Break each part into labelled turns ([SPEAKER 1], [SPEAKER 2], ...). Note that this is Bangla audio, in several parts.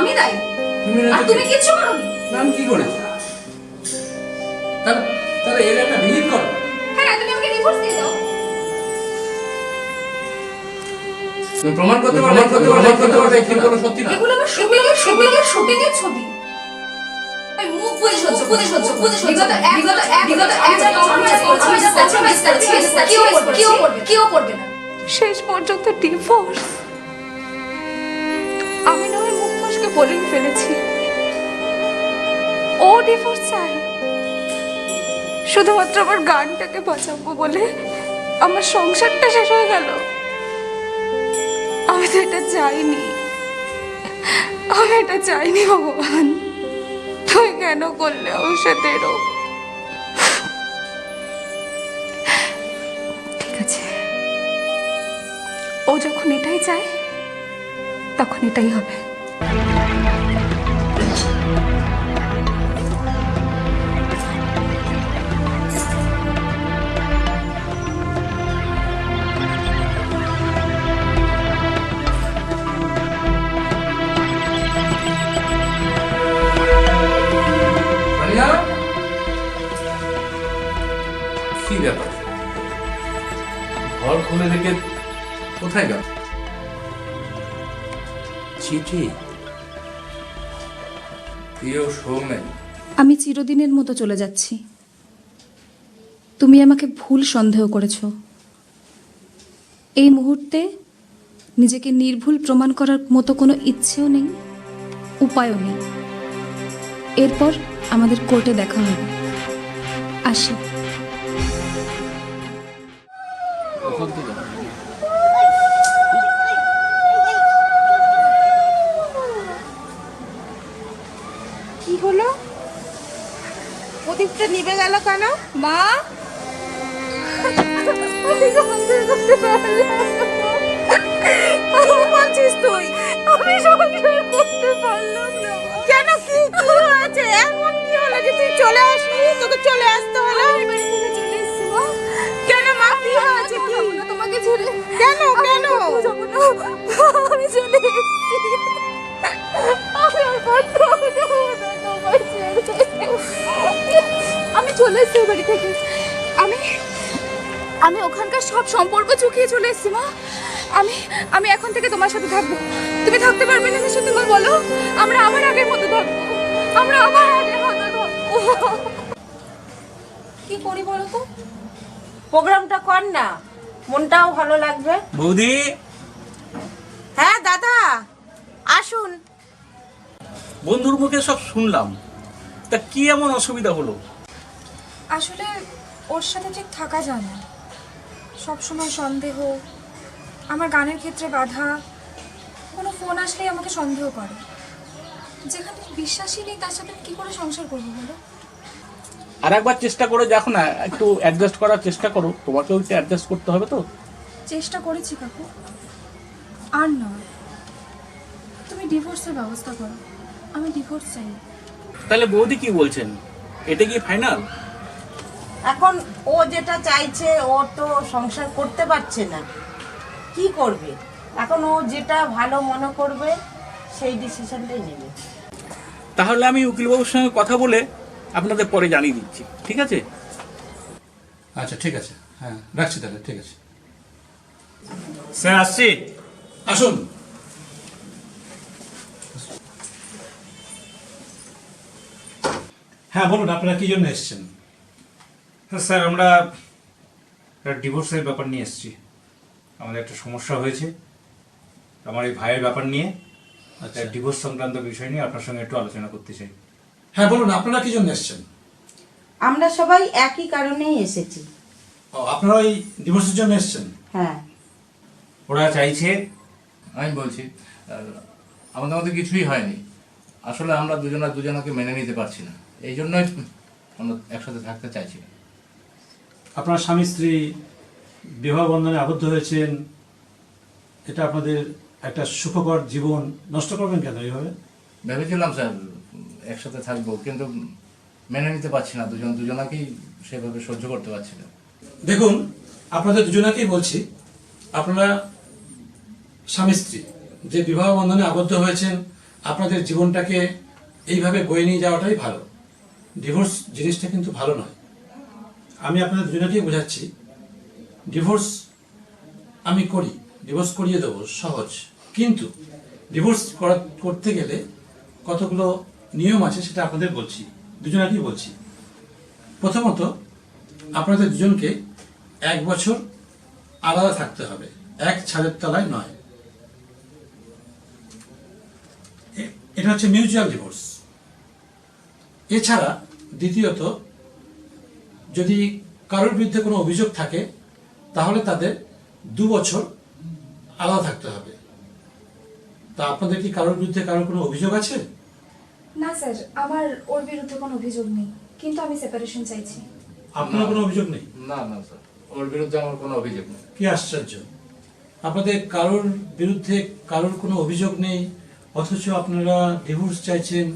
[SPEAKER 1] আমি দায়ী। আর তুমি কিচ্ছু করোনি।
[SPEAKER 2] আমি কি করেছি? তাহলে এর একটা বিহিত করো।
[SPEAKER 1] হ্যাঁ, তুমি আমাকে ডিভোর্স দিয়ে দাও।
[SPEAKER 2] তুমি প্রমাণ করতে পারো কি কোনো সত্যি না।
[SPEAKER 1] এগুলো আমার শুটিং এর ছবি। আমি মুখ বুঝে সহ্য বিগত এক কেউ করবে না। শেষ পর্যন্ত ডিভোর্স। আমি না ওর মুখ ফসকে বলেই ফেলেছি ও ডিভোর্স চায়, শুধুমাত্র আমার গানটাকে বাঁচাবো বলে আমার সংসারটা শেষ হয়ে গেল। আমি তো এটা চাইনি, ভগবান। তুই কেন করলে ওর সাথে এরকম? ঠিক আছে, ও যখন এটাই চায় তখন এটাই হবে।
[SPEAKER 2] কি ব্যাপার? ঘর খুলে রেখে কোথায় গেল? চিঠি? প্রিয় সৌমেন,
[SPEAKER 3] আমি চিরদিনের মতো চলে যাচ্ছি। তুমি আমাকে ভুল সন্দেহ করেছো। এই মুহূর্তে নিজেকে নির্ভুল প্রমাণ করার মতো কোনো ইচ্ছেও নেই, উপায়ও নেই। এরপর আমাদের কোর্টে দেখা হবে। আসি।
[SPEAKER 4] কি হলো? প্রদীপটা নিভে গেল কেন? মা, বলছিস তুই? আমি সংসার করতে পারলাম না। কেন? কি হয়েছে? এমন কি হলো যে তুই চলে আসবি? তোকে চলে আসতে হলো? কেন মা, কি হয়েছে? কি
[SPEAKER 1] তোমাকে ছেড়ে
[SPEAKER 4] কেন?
[SPEAKER 1] আমি চলে এসেছি। আমি চলে এসেছি বাড়ি থেকে। আমি ওখানকার সব সম্পর্ক চুকিয়ে চলে এসেছি মা। আমি এখন থেকে তোমার সাথে থাকবো। তুমি থাকতে পারবে না আমার সাথে? মা বলো, আমরা আবার আগের মতো থাকবো। কি করি বলো তো?
[SPEAKER 4] প্রোগ্রামটা কর না, মনটাও ভালো লাগবে।
[SPEAKER 2] বৌদি।
[SPEAKER 4] হ্যাঁ দাদা, আসুন।
[SPEAKER 5] বন্ধুর মুখে সব শুনলাম, তা কি এমন অসুবিধা হলো?
[SPEAKER 1] আসলে ওর সাথে ঠিক থাকা যায় না। সবসময় সন্দেহ, আমার গানের ক্ষেত্রে বাধা, কোনো ফোন আসলেই আমাকে সন্দেহ করে। যেখানে বিশ্বাসই নেই তার সাথে কি করে সংসার করবো বলো?
[SPEAKER 5] আর একবার চেষ্টা করে দেখো না, একটু অ্যাডজাস্ট করার চেষ্টা করো। তোমাকেও একটু অ্যাডজাস্ট করতে হবে তো।
[SPEAKER 1] চেষ্টা করেছি কাকু, আর নয়। তুমি ডিভোর্সের ব্যবস্থা করো, আমি ডিভোর্স চাই।
[SPEAKER 5] তাহলে বৌদি কি বলছেন, এটা কি ফাইনাল?
[SPEAKER 4] এখন ও যেটা চাইছে, ও তো সংসার করতে পারছে না, কি করবে? এখন ও যেটা ভালো মনে করবে সেই ডিসিশনটাই নেবে।
[SPEAKER 5] তাহলে আমি উকিলবাবুর সঙ্গে কথা বলে আপনাদের পরে জানিয়ে দিচ্ছি, ঠিক আছে?
[SPEAKER 2] আচ্ছা ঠিক আছে, হ্যাঁ রাখছি তাহলে। ঠিক আছে
[SPEAKER 5] স্যার, আসছি।
[SPEAKER 2] আসুন। হ্যাঁ বলুন, আপনারা কি জন্য এসেছেন?
[SPEAKER 6] স্যার, আমরা একটা ডিভোর্সের ব্যাপার নিয়ে এসেছি। আমাদের একটা সমস্যা হয়েছে আমার এই ভাইয়ের ব্যাপার নিয়ে। আচ্ছা, ডিভোর্স সংক্রান্ত বিষয় নিয়ে আপনার সঙ্গে একটু আলোচনা করতে চাই।
[SPEAKER 2] হ্যাঁ বলুন, আপনারা কি জন্য এসেছেন?
[SPEAKER 4] আমরা সবাই একই কারণেই এসেছি।
[SPEAKER 2] ও, আপনারা ওই ডিভোর্সের জন্য এসেছেন?
[SPEAKER 4] হ্যাঁ।
[SPEAKER 6] ওরা চাইছে,
[SPEAKER 2] আমি বলছি আমাদের মধ্যে কিছুই হয়নি। আসলে আমরা দুজনকে মেনে নিতে পারছি না, এই জন্যই আমরা একসাথে থাকতে চাইছি না।
[SPEAKER 7] আপনার স্বামী স্ত্রী বিবাহ বন্ধনে আবদ্ধ হয়েছেন, এটা আপনাদের একটা সুখকর জীবন নষ্ট করবেন কেন এইভাবে?
[SPEAKER 2] ভেবেছিলাম স্যার একসাথে থাকবো, কিন্তু মেনে নিতে পারছি না, দুজনাকেই সেভাবে সহ্য করতে পারছি না। দেখুন, আপনাদের দুজনাকেই বলছি, আপনারা স্বামী স্ত্রী যে বিবাহ বন্ধনে আবদ্ধ হয়েছেন,
[SPEAKER 7] আপনাদের জীবনটাকে এইভাবে বয়ে নিয়ে যাওয়াটাই ভালো। ডিভোর্স জিনিসটা কিন্তু ভালো নয়। আমি আপনাদের দুজনকেই বোঝাচ্ছি, ডিভোর্স আমি করি, ডিভোর্স করিয়ে দেবো, সহজ। কিন্তু ডিভোর্স করতে গেলে কতগুলো নিয়ম আছে সেটা আপনাদের বলছি, দুজনকেই বলছি। প্রথমত, আপনাদের দুজনকে 1 বছর আলাদা থাকতে হবে, এক ছাদের তলায় নয়। এটা হচ্ছে মিউচুয়াল ডিভোর্স। এছাড়া দ্বিতীয়ত, যদি কারোর বিরুদ্ধে কোনো অভিযোগ থাকে তাহলে তাদের 2 বছর আলাদা থাকতে হবে। তা আপনাদের কি কারোর বিরুদ্ধে কারোর কোনো অভিযোগ আছে?
[SPEAKER 1] না স্যার, আমার ওর বিরুদ্ধে কোনো অভিযোগ নেই, কিন্তু আমি সেপারেশন চাইছি।
[SPEAKER 7] আপনার কোনো অভিযোগ নেই?
[SPEAKER 2] না না স্যার, ওর বিরুদ্ধে আমার কোনো অভিযোগ নেই।
[SPEAKER 7] কি আশ্চর্য, আপনাদের কারোর বিরুদ্ধে কারোর কোনো অভিযোগ নেই অথচ আপনারা ডিভোর্স চাইছেন।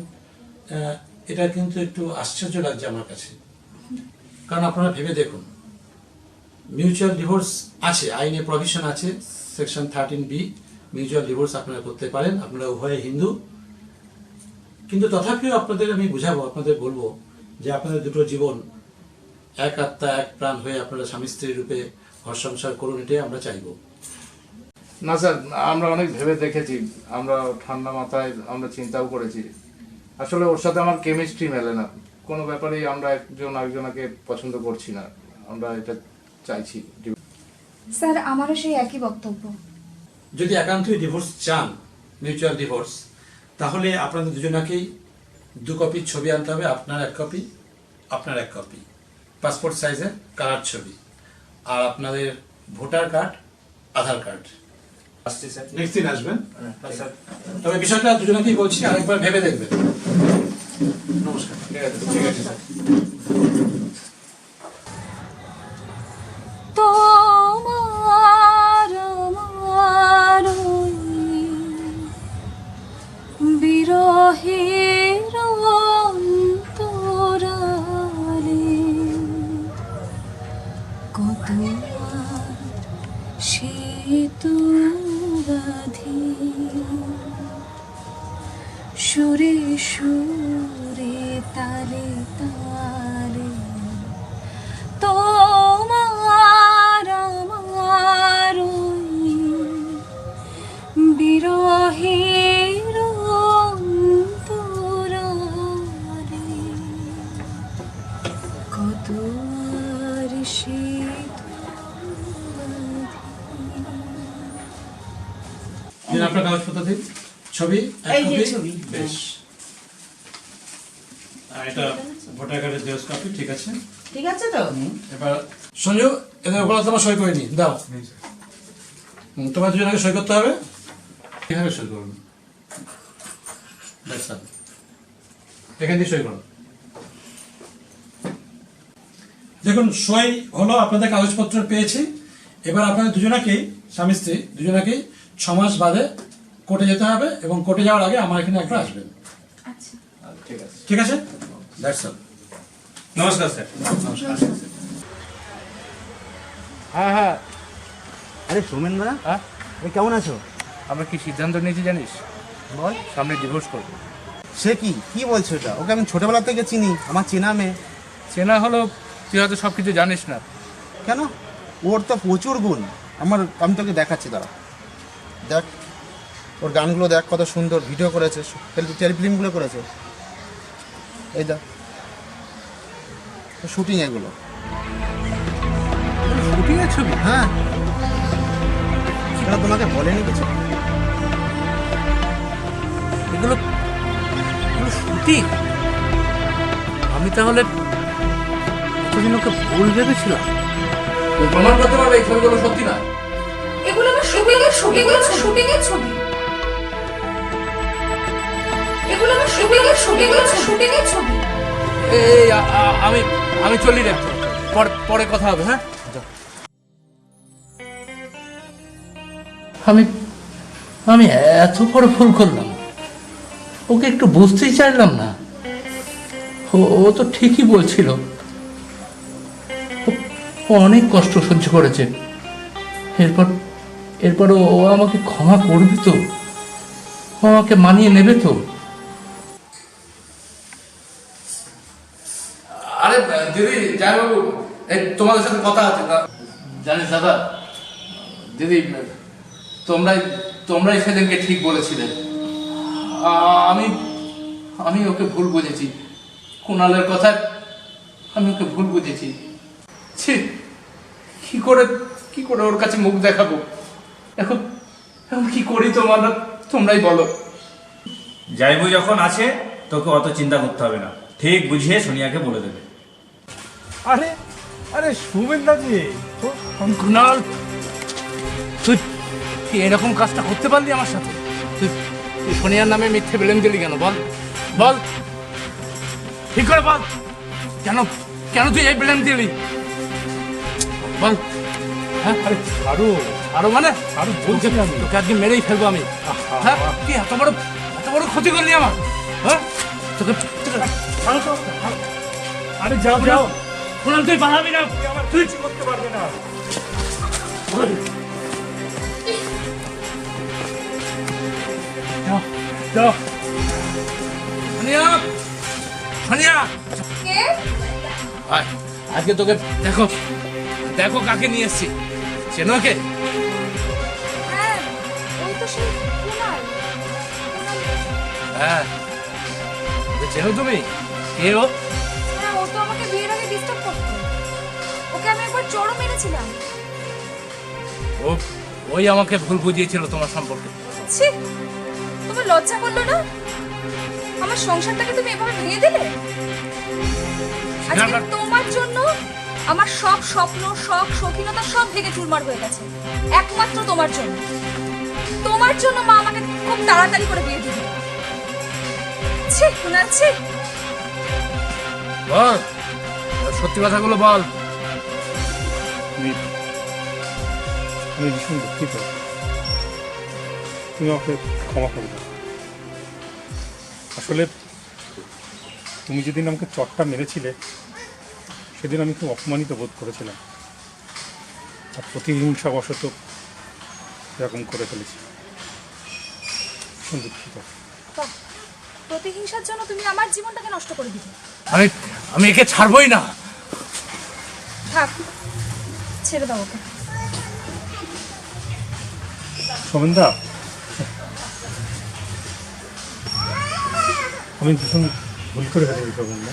[SPEAKER 7] এটা কিন্তু একটু আশ্চর্য লাগছে আমার কাছে। কারণ আপনারা ভেবে দেখুন, মিউচুয়াল ডিভোর্স আছে, আইনে প্রভিশন আছে, সেকশন 13B, মিউচুয়াল ডিভোর্স আপনারা করতে পারেন। আপনারা উভয়ে হিন্দু, কিন্তু তথাপিও আপনাদের আমি বুঝাবো, আপনাদের বলবো যে আপনাদের দুটো জীবন এক আত্মা এক প্রাণ হয়ে আপনারা স্বামী স্ত্রী রূপে ঘর সংসার করুন, এটাই আমরা চাইবো।
[SPEAKER 2] না স্যার, আমরা অনেক ভেবে দেখেছি, আমরা ঠান্ডা মাথায় আমরা চিন্তাও করেছি। আসলে ওর সাথে আমার কেমিস্ট্রি মেলে না, কোনো ব্যাপারেই আমরা একজন আরেকজনকে পছন্দ করছি না, আমরা এটা চাইছি।
[SPEAKER 1] স্যার, আমারও সেই একই বক্তব্য।
[SPEAKER 7] যদি একান্তই ডিভোর্স চান, মিউচুয়াল ডিভোর্স, তাহলে আপনাদের দুজনাকেই 2 কপি ছবি আনতে হবে। আপনার 1 কপি, আপনার 1 কপি পাসপোর্ট সাইজের কালার ছবি, আর আপনাদের ভোটার কার্ড, আধার কার্ড।
[SPEAKER 2] আসছি স্যার।
[SPEAKER 7] নেক্সট দিন আসবেন।
[SPEAKER 2] স্যার,
[SPEAKER 7] তবে বিষয়টা দুজনাকেই বলছি, আরেকবার ভেবে দেখবেন। নমস্কার।
[SPEAKER 2] ঠিক আছে স্যার।
[SPEAKER 3] তোমার আমার ওই বিরহের অন্তরালে কত সেতু বাঁধি সুরে সুরে তালে তালে তোমার আমার ওই বিরহের অন্তরালে কত আর সেতু
[SPEAKER 7] দিন আপনার কাগজপত্র দিন, ছবি, 1
[SPEAKER 4] এই যে
[SPEAKER 7] কপি।
[SPEAKER 4] ছবি।
[SPEAKER 7] বেশ। এটা ভোটার কার্ডের জেরক্স কপি, ঠিক আছে।
[SPEAKER 4] ঠিক আছে তো?
[SPEAKER 7] এবার সঞ্জু, এদের ওপর তোমার সই করে নি, দাও। তোমার দুজনকে সই করতে হবে। কিভাবে সই করুন? এখান দিয়ে সই করুন। দেখুন, সই হলো, আপনাদের কাগজপত্র পেয়েছি। এবার আপনাদের দুজনাকেই, স্বামী স্ত্রী দুজনাকেই 6 মাস বাদে কোর্টে যেতে হবে, এবং কোর্টে যাওয়ার আগে আমার এখানে একবার আসবেন।
[SPEAKER 1] আচ্ছা,
[SPEAKER 2] ঠিক আছে।
[SPEAKER 7] ঠিক আছে? That's all.
[SPEAKER 6] নমস্কার স্যার।
[SPEAKER 7] নমস্কার।
[SPEAKER 2] হ্যাঁ হ্যাঁ।
[SPEAKER 8] আরে সোমেন দা,
[SPEAKER 2] হ্যাঁ,
[SPEAKER 8] তুমি কেমন আছো?
[SPEAKER 2] আমরা কি সিদ্ধান্ত নিয়েছি জানিস?
[SPEAKER 8] বল।
[SPEAKER 2] সামনে ডিভোর্স করবো।
[SPEAKER 8] সে কি বলছো এটা? ওকে আমি ছোটবেলা থেকে চিনি, আমার চেনা মেয়ে।
[SPEAKER 2] চেনা হলো, তুই হয়তো সব কিছু জানিস না।
[SPEAKER 8] কেন? ওর তো প্রচুর গুণ। আমি তোকে দেখাচ্ছি, দাঁড়া। দেখ, ওর গানগুলো দেখ, কত সুন্দর ভিডিও করেছে, টেলিফিল্মগুলো করেছে। এই দেখ, শুটিং এগুলো।
[SPEAKER 2] শুটিংয়ের ছবি?
[SPEAKER 8] হ্যাঁ, সেটা তোমাকে বলেনি কিছু?
[SPEAKER 2] এগুলো শুটিং? আমি তাহলে এতদিন ওকে ভুল ভেবেছিলাম। প্রমাণ করতে পারবে এই ছবিগুলো সত্যি না?
[SPEAKER 1] এগুলো আমার শুটিংয়ের ছবি, এগুলো আমার শুটিংয়ের ছবি, এগুলো আমার শুটিংয়ের ছবি, এগুলো আমার শুটিংয়ের ছবি।
[SPEAKER 2] এই আমি চলি রে, পরে কথা হবে। হ্যাঁ, আমি এত বড় ভুল করলাম, ওকে একটু বুঝতেই চাইলাম না। ও তো ঠিকই বলছিল, ও অনেক কষ্ট সহ্য করেছে। এরপর ও আমাকে ক্ষমা করবি তো?
[SPEAKER 5] ও আমাকে মানিয়ে নেবে তো? আরে দিদি, যাই বাবু, এই তোমাদের সাথে কথা আছে। জানিস দাদা, দিদি, তোমরাই সেদিনকে ঠিক বলেছিলে। আমি ওকে ভুল বুঝেছি। কুণালের কথায় আমি ওকে ভুল বুঝেছি। ছি, কি করে ওর কাছে মুখ দেখাবো? এখন কি করি তোমরাই বলো।
[SPEAKER 6] যাইবো যখন আছে তোকে অত চিন্তা করতে হবে না, ঠিক বুঝিয়ে সোনিয়াকে বলে দেবে।
[SPEAKER 9] আরে আরে সুমেন্দাজি,
[SPEAKER 5] কুণাল, তুই এরকম কাজটা করতে পারলি আমার সাথে? তুই সোনিয়ার নামে মিথ্যে ব্লেম দিলি কেন? বল ঠিক করে বল, কেন তুই এই ব্লেম দিলি? বল। হ্যাঁ,
[SPEAKER 9] আরে
[SPEAKER 5] আরো মানে
[SPEAKER 9] আরো বলছি আমি।
[SPEAKER 5] তোকে আজকে মেরেই ফেলবো আমি। হ্যাঁ, কি এত বড় ক্ষতি করলি আমার? হ্যাঁ, তোকে
[SPEAKER 9] আরে যাও যাও,
[SPEAKER 5] কুণাল, তুই পালাবি না,
[SPEAKER 9] তুই কিছু করতে পারবে না। যাও
[SPEAKER 5] সোনিয়া,
[SPEAKER 1] কে?
[SPEAKER 5] আয়, আজকে তোকে দেখো কাকে নিয়ে এসছি। চেনো কে?
[SPEAKER 1] হ্যাঁ, ওই তো সেই কুণাল।
[SPEAKER 5] হ্যাঁ, চেনো তুমি? কে ও?
[SPEAKER 1] হ্যাঁ, ও তো আমাকে বিয়ের আগে ডিস্টার্ব করতো। ওকে আমি একবার চড়ও মেরেছিলাম।
[SPEAKER 5] ওই আমাকে ভুল বুঝিয়েছিল তোমার সম্পর্কে।
[SPEAKER 1] ছি, তোমার লজ্জা করলো না? আমার সংসারটাকে তুমি এভাবে ভেঙে দিলে। আজকে তোমার জন্য আমার সব স্বপ্ন, শখ, শৌখিনতা সব ভেঙে চুরমার হয়ে গেছে। একমাত্র তোমার জন্য মা আমাকে খুব তাড়াতাড়ি করে বিয়ে দিল। ছি, কুণাল, ছি।
[SPEAKER 5] বল, সত্যি কথাগুলো বল।
[SPEAKER 9] আমি ভীষণ দুঃখিত, তুমি আমাকে ক্ষমা করে দাও। আসলে তুমি যেদিন আমাকে চটটা মেরেছিলে সেদিন আমি খুব অপমানিত বোধ করেছিলাম, আর প্রতিহিংসাবশত এরকম করে ফেলেছি। ভীষণ দুঃখিত।
[SPEAKER 1] বাহ, প্রতিহিংসার জন্য তুমি আমার জীবনটাকে নষ্ট করে দিলে।
[SPEAKER 5] আমি একে ছাড়বই না।
[SPEAKER 1] থাক, ছেড়ে দাও ওকে।
[SPEAKER 9] সোমেনদা, আমি ভীষণ ভুল করে ফেলেছি সোমেনদা।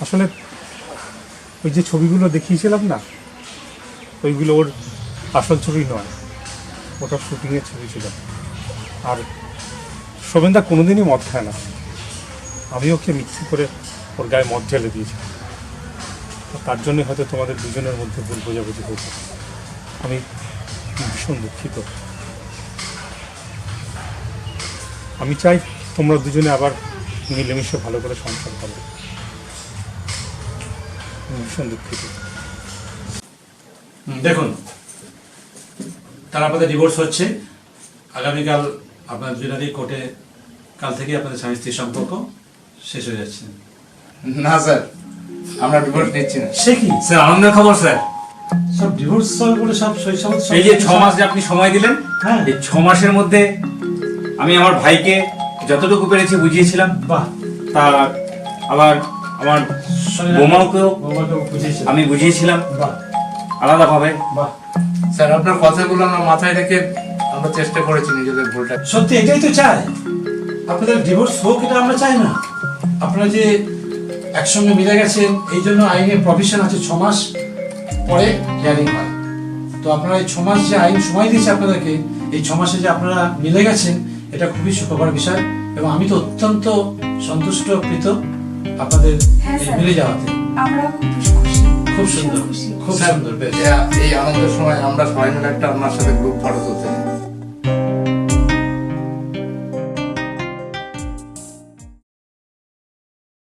[SPEAKER 9] আসলে ওই যে ছবিগুলো দেখিয়েছিলাম না, ওইগুলো ওর আসল ছবি নয়, ওটা শুটিংয়ের ছবি ছিল। আর সোমেনদা কোনোদিনই মদ খায় না, আমি ওকে মিক্সি করে ওর গায়ে মদ ঢেলে দিয়েছি। তার জন্যে হয়তো তোমাদের দুজনের মধ্যে ভুল বোঝাবুঝি হয়েছে। আমি ভীষণ দুঃখিত। আমি চাই তোমরা দুজনে আবার মিলেমিশে ভালো করে সংসার করো। আমি ভীষণ দুঃখিত।
[SPEAKER 7] দেখুন, তার আপনাদের ডিভোর্স হচ্ছে। আগামীকাল আপনার দুজনেরই কোর্টে কাল থেকে আপনাদের স্বামী স্ত্রীর সম্পর্ক শেষ হয়ে যাচ্ছে।
[SPEAKER 2] না স্যার, আমরা ডিভোর্স নিচ্ছি না।
[SPEAKER 7] সে কি
[SPEAKER 6] স্যার, আনন্দের খবর স্যার।
[SPEAKER 7] সব ডিভোর্স বলে সব শৈশব,
[SPEAKER 6] এই যে 6 মাস যে আপনি সময় দিলেন,
[SPEAKER 7] হ্যাঁ।
[SPEAKER 6] এই 6 মাসের মধ্যে আমি আমার ভাইকে যতটুকু পেরেছি বুঝিয়েছিলাম,
[SPEAKER 7] বাহ,
[SPEAKER 6] তা আবার আমার বৌমাকেও আমি বুঝিয়েছিলাম
[SPEAKER 7] বাহ,
[SPEAKER 6] আলাদাভাবে।
[SPEAKER 7] বাহ।
[SPEAKER 2] স্যার, আপনার কথাগুলো আমরা মাথায় রেখে আমরা চেষ্টা করেছি নিজেদের ভুলটা।
[SPEAKER 7] সত্যি এটাই তো চাই, আপনাদের ডিভোর্স হোক, এটা আমরা চাই না। আপনারা যে একসঙ্গে মিলে গেছেন, এই জন্য আইনে প্রভিশন আছে 6 মাস পরে হিয়ারিং হয়। তো আপনারা এই 6 মাস যে আইন সময় দিয়েছে আপনাদেরকে, এই 6 মাসে যে আপনারা মিলে গেছেন, এটা খুবই সুখবর বিষয়। এবং আমি তো অত্যন্ত সন্তুষ্ট কৃত আপনাদের
[SPEAKER 1] হ্যাঁ,
[SPEAKER 7] এই
[SPEAKER 1] স্যার।
[SPEAKER 7] মিলে যাওয়াতে।
[SPEAKER 1] আমরা খুশি।
[SPEAKER 7] খুব সুন্দর,
[SPEAKER 1] খুশি।
[SPEAKER 7] খুব
[SPEAKER 2] স্যার,
[SPEAKER 7] সুন্দর, বেশ।
[SPEAKER 2] এই আনন্দের সময় আমরা সবাই মিলে একটা আপনার সাথে গ্রুপ ফটো তুলতে